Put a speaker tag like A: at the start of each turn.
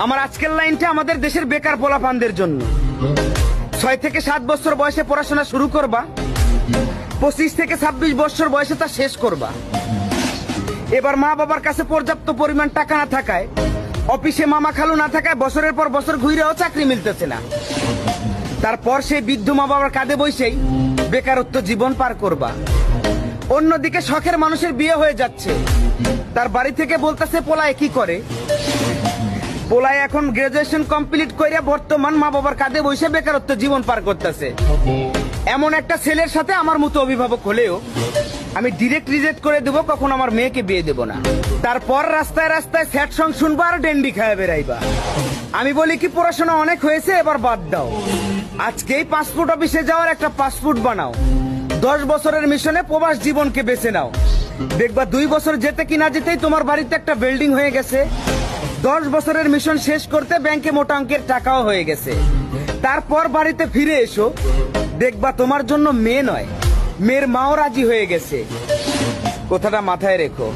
A: আমার আজকের লাইনটা আমাদের দেশের বেকার পোলাপানদের জন্য। 6 থেকে 7 বছর বয়সে পড়াশোনা শুরু করবা, 25 থেকে 26 বছর বয়সে তা শেষ করবা। এবার মা বাবার কাছে পর্যাপ্ত পরিমাণ টাকা না থাকায়, অফিসে মামা খালু না থাকায় বছরের পর বছর ঘুরেও চাকরি মিলতেছে না। তারপর সেই বৃদ্ধ মা বাবার কাঁধে বসেই বেকারত্ব জীবন পার করবা। অন্যদিকে শখের মানুষের বিয়ে হয়ে যাচ্ছে, তার বাড়ি থেকে বলতেছে পোলায় কি করে। পোলায় এখন গ্রাজুয়েশন কমপ্লিট করে বর্তমান মা বাবার কাঁধে বসে বেকারত্ব জীবন পার করতেছে। এমন একটা ছেলের সাথে আমার মতো অভিভাবক হলেও আমি ডিরেক্ট রিজেক্ট করে দেবো, কখন আমার মেয়েকে বিয়ে দেবো না। তারপর রাস্তায় রাস্তায় স্যাড সং শুনবা আর ডেন্ডি খায় বেড়াইবা। আমি বলি কি, পড়াশোনা অনেক হয়েছে, এবার বাদ দাও। আজকেই পাসপোর্ট অফিসে যাওয়ার একটা পাসপোর্ট বানাও, 10 বছরের মিশনে প্রবাস জীবনকে বেছে নাও। দেখবা 2 বছর যেতে কি না যেতেই তোমার বাড়িতে একটা বিল্ডিং হয়ে গেছে। 10 বছরের মিশন শেষ করতে ব্যাংকে মোটা অঙ্কের টাকাও হয়ে গেছে। তারপর বাড়িতে ফিরে এসো, দেখবা তোমার জন্য মেয়ে নয়, মেয়ের মাও রাজি হয়ে গেছে। কথাটা মাথায় রেখো।